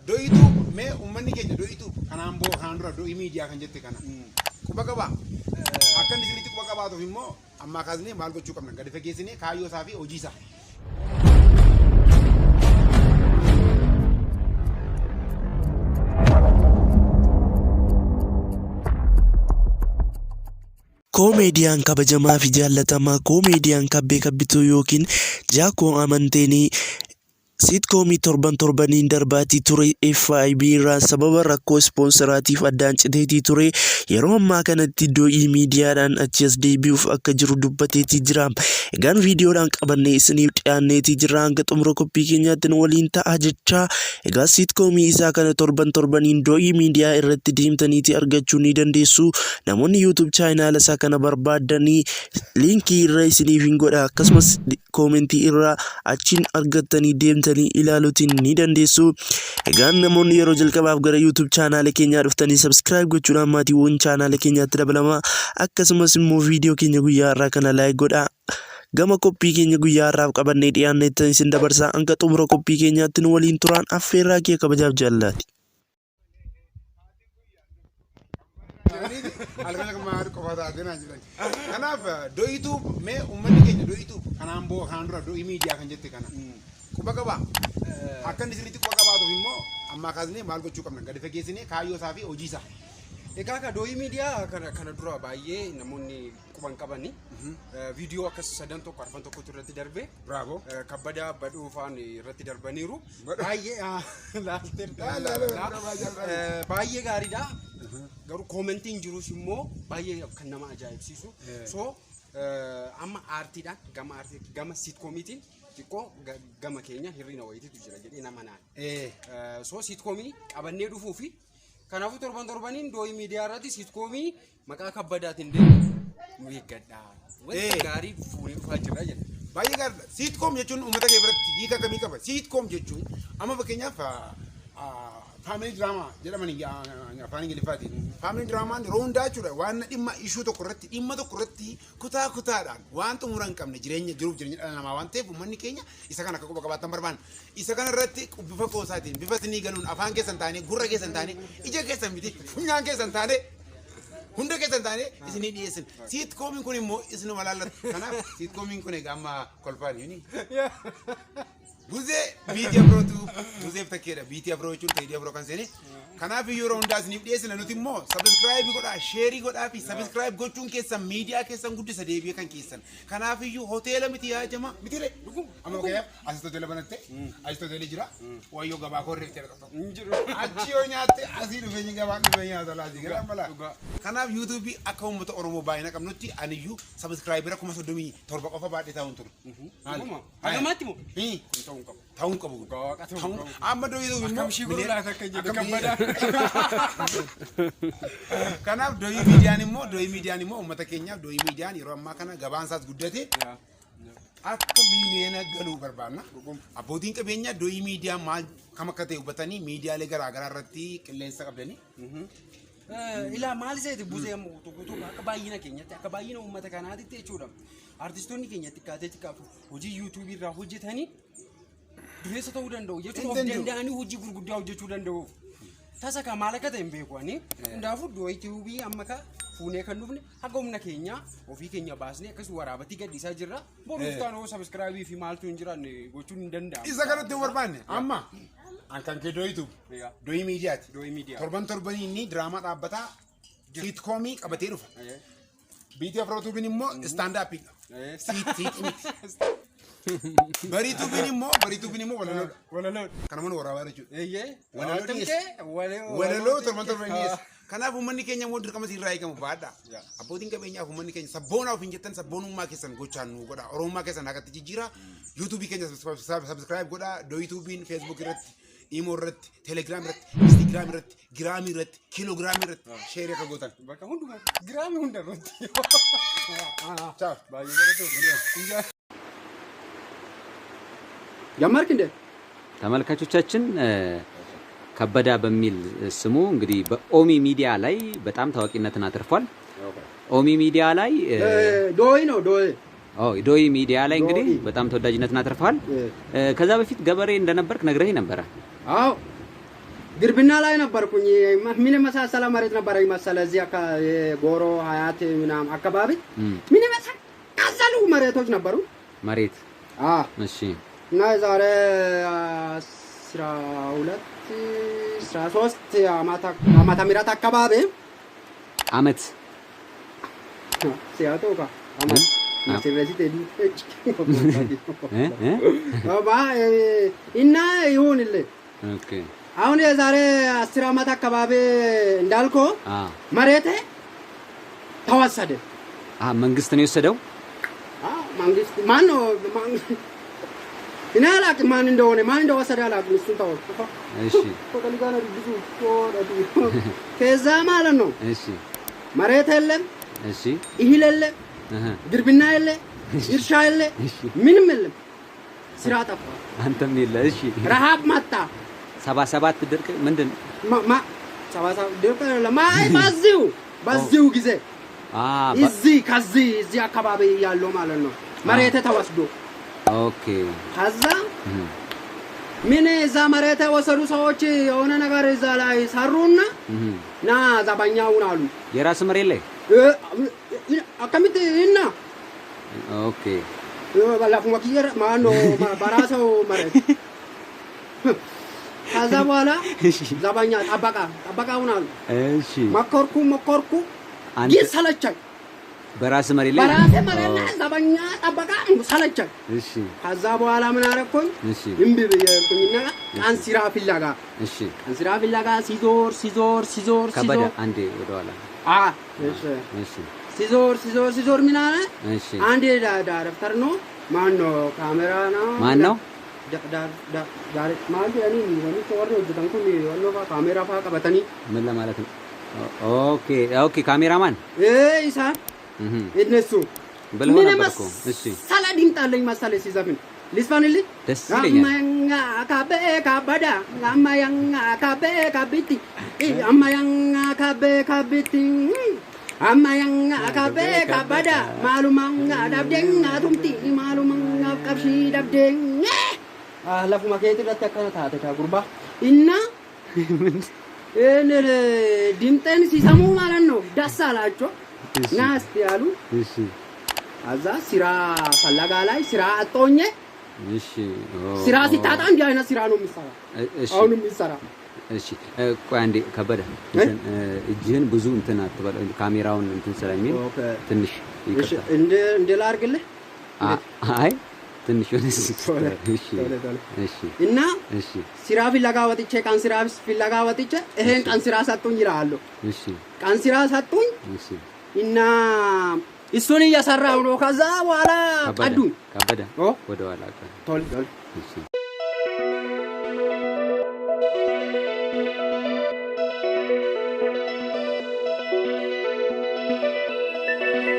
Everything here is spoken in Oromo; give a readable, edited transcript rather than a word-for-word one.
doitu me ummanni keenya doitu kanaan boo kaandura doi media kan jette kana quba qaba akkan isinitti quba qabaatuuf immoo amma kaasnee maal gochuu qabna gadi fageessinee kaayyoo isaa fi hojii isaa Komedian kabajamaa fi jaallatamaa komedian kabbee kabbituu yookiin Jaakoo Amanteenii sitkoomii torbaniin darbaatii ture FIB irraa sababa rakkoo ispoonsaraatiif addaan citeetii ture yeroo ammaa kanatti do'ii miidiyaadhaan achi as deebi'uuf akka jiru dubbateetii jira. Egaan viidiyoodhaan qabannee isiniif dhiyaanneetii jirra hanga xumura qophii keenyaatti waliin ta'a jecha. Egaa sitkoomii isaa kana torbaniin do'ii miidiyaa irratti deemtaniitii argachuu ni dandeessu. Namoonni YouTube chaanaala isaa kana barbaadanii liinkii irra isiniif hin godha akkasumas koomentii irraa achiin argattanii deemtanii ilaaluutiin ni dandeessu. Egaan namoonni yeroo jalqabaaf gara YouTube chaanaala keenyaa dhuftanii subscribe gochuudhaan maatiiwwan chaanaala keenyaatti dabalamaa akkasumas immoo viidiyoo keenya guyyaa irraa kana like godhaa. Gama qophii keenya guyyaa irraaf qabannee dhiyaannetti isin dabarsaa hanga xumura qophii keenyaatti nu waliin turaan affeerraa kee kabajaaf jaallati. Kanaaf doitu me ummanni keenya doitu kanaan boo kaandura doi media kan jette kana quba qaba akkan isinitti quba qabaatuuf immoo amma kaasnee maal gochuu qabna gadi fageessinee kaayyoo isaa fi hojii isaa egaa ka doi media kana dura baay'ee namoonni quban qabani viidiyoo akkas sadan tokko arfan tokko irratti darbe bravo kabbada badhuufaan irratti darbaniiru baay'ee baay'ee gaariidha garuu koomentiin jirus immoo baay'ee kan nama ajaa'ibsiisu so amma aartiidhaan gama sitkomiitiin xiqqoo gama keenya hirrina wayitiitu jira jedhee nama naan so sitkomii qabannee dhufuu fi kanaafuu torbaniin doi miidiyaa irratti sitkomii maqaa kabbadaatiin deemu nu eeggadha wanti gaarii fuunee dhufaa jira jedha. Baay'ee gaariidha. Sitkom jechuun uummata kee biratti hiika kamii qaba? Sitkom jechuun amma fakkeenyaaf family drama jedhamani afaan Ingiliffaatiin. Family dramaan yeroo hundaa jechuudha waan dhimma ishuu tokko irratti kutaadhaan waan xumura hin qabne jiruuf jireenya dhala namaa waan ta'eef uummanni keenya isa kana akka quba qabaatan barbaanna. Isa kana irratti bifa qoosaatiin bifa sinii galuun afaan keessan taane gurra keessan taane ija keessan miti funyaan keessan taane hunda keessan taane isinii dhiyeessin. Sitkomiin kun immoo isinuma laallatu. Kanaaf sitkomiin kun egaa amma kolfaan yuni. Buzee biitii afrootu buzeef takkeedha biitii afroo jechuun ta'ee afroo kan seene kanaaf yeroo hundaa isiniif dhiyeessina nuti immoo subscribe godhaa sheerii godhaa fi subscribe gochuun keessan miidiyaa keessan guddisa deebi'ee kan keessan kanaaf hoteela miti yaa jama mitile amma kaya asitti hoteela banatte asitti hoteeli jira wayyoo gabaa korreef ta'e qaba achi yoo nyaatte asii dhufeenyi gabaa dhufee nyaata laati gara mala kanaaf YouTube akka uummata Oromoo baay'ina qabnutti aniyyuu subscriber 37 qofa baadhee taa'uun ture Agamaatti moo taun qabu amma doitu immoo kanaaf doi miidiyaan immoo uummata keenyaaf doi miidiyaan yeroo ammaa kana gabaan isaas guddate akka miiliyoona galuu barbaanna abbootiin qabeenyaa doi miidiyaan maal kam akka ta'e hubatanii miidiyaalee garaagaraa irratti qilleensa qabdanii ilaa maal iseeti buzee tokko akka baay'ina keenyatti akka baay'ina uummata kanaatitti jechuudha. Artistoonni keenya xiqqaatu hojii YouTube irraa hojjetanii dureessa ta'uu danda'u jechuun of danda'anii hojii gurguddaa hojjechuu danda'u. Tasa kan maal akka ta'e hin beeku ani hundaafuu YouTube amma ka fuunee kan dhufne haga humna keenya ofii keenya baasnee akkas waraabatii gadhiisaa jirra. Boruuf taanoo subscribe fi maaltu hin jiran gochuun hin danda'amu. Isa kanatti hin barbaanne amma kan kee doitu doi miidiyaati. Torbaniin inni diraamaa dhaabbataa sitkoomii qabatee dhufa. Biitii afrootu bin immoo stand up bariitu bin immoo walaloo kana mana waraabaa jechuudha. Walaloo torbaniin dhiyeessa. Kanaaf uummanni keenya immoo dirqama irraa eegamu baadhaa. Abbootiin qabeenyaaf uummanni keenya sabboonaa ofiin jettan sabboonummaa keessan gochaan nu godha. Oromummaa keessan akkatti jijjiira. YouTube keenya subscribe godhaa. YouTube, Facebook irratti, Imo irratti, Telegram irratti, Instagram irratti, Gram irratti, Kilogram irratti share akka gootan. Bakka hundumaa Gram hunda irratti. Ciao. Baay'ee ጀመርክ እንዴ? ተመልካቾቻችን ከበዳ በሚል ስሙ እንግዲህ በኦሚ ሚዲያ ላይ በጣም ታዋቂነትን አትርፏል። ኦሚ ሚዲያ ላይ ዶይ ሚዲያ ላይ እንግዲህ በጣም ተወዳጅነትን አትርፏል። ከዛ በፊት ገበሬ እንደነበርክ ነግረኸኝ ነበር። አዎ ግርብና ላይ ነበርኩኝ። ምን መሳሰለ መሬት ነበረኝ መሰለ እዚህ ጎሮ ሀያት ምናምን አካባቢ ምን መሳሰሉ መሬቶች ነበሩ። መሬት እሺ። እና ዛሬ 12 13 ዓመተ ምህረት አካባቢ አመት ሲያቶካ አመት ሲበዚት እና ይሁንልህ። ኦኬ አሁን የዛሬ 10 ዓመት አካባቢ እንዳልኮ መሬቴ ተወሰደ። መንግስት ነው የወሰደው? መንግስት ማን ነው? እኔ አላውቅም ማን እንደወሰደ አላውቅም። እሱን ተወው። እሺ ከዛ ማለት ነው እሺ መሬት የለም፣ እሺ እህል የለም፣ ግርብና የለም፣ እርሻ የለም፣ ምንም የለም። ስራ ጠፋ። አንተም የለ። እሺ ረሃብ መጣ። 77 ድርቅ ምንድን 77 ድርቅ ለማይ በዚሁ ጊዜ ከዚህ አካባቢ ያለው ማለት ነው መሬት ተወስዶ። ኦኬ ከዛ ምን እዛ መሬት ወሰዱ ሰዎች የሆነ ነገር እዛ ላይ ሰሩና ና ዘበኛውን አሉ። የራስ መሬት ላይ አከሚት እና ኦኬ ባላፉ ማኪየር ማኖ በራሰው መሬት ከዛ በኋላ ዘበኛ ጠበቃውን አሉ። እሺ መኮርኩ ግን ሰለቸኝ። በራስ መሬት ላይ ዘበኛ ጠበቃ ሰለቸኝ። እሺ ከዛ በኋላ ምን አደረኩኝ? እሺ እምቢ ብዬኩኝና ቀንሲራ ፍለጋ እሺ ቀንሲራ ፍለጋ ሲዞር ከበደ አንዴ ወደ ኋላ እሺ ሲዞር ምን አለ? እሺ አንዴ ዳይሬክተር ነው ማን ነው? ካሜራ ነው ማን ነው? ዳይሬክት ማለት ያኔ ነው ተወርዶ እዚህ ነው ካሜራ ቀበተኒ ምን ለማለት ነው? ኦኬ ካሜራማን ኢሳን እነሱ በለሆነ ነበርኩ። እሺ ሰላዲን ጣለኝ መሰለኝ ሲዘፍን ልስፋንልኝ ደስ ይለኛል። አማያኛ ካበ ካበዳ አማያኛ ካበ ካቢቲ አማያኛ ካበ ካቢቲ አማያኛ ካበ ካበዳ ማሉማኛ ዳብደኛ ቱምቲ ማሉማኛ ቀብሺ ዳብደኛ ለፉ ማከይት ለተከታተ ጉርባ እና ድምጤን ሲሰሙ ማለት ነው ደስ አላቸው። ናስቲ ያሉ። እሺ አዛ ስራ ፈለጋ ላይ ስራ አጥቶኝ። እሺ ስራ ሲታጣ እንዲህ አይነት ስራ ነው የሚሰራ። አሁን የሚሰራ እሺ ቆይ አንዴ ከበደ እጅህን ብዙ እንትን አትበለው ካሜራውን እንትን ስለሚል ትንሽ ይቅርታ። እንደ ላርግልህ አይ ትንሽ ወደስ እሺ እና እሺ ስራ ፍለጋ ወጥቼ ቀን ስራ ፍለጋ ወጥቼ ይሄን ቀን ስራ ሰጡኝ ይላሉ። እሺ ቀን ስራ ሰጡኝ። እሺ እና እሱን እየሰራው ነው። ከዛ በኋላ ቀዱኝ። ከበደ ወደ ኋላ ቶል እሺ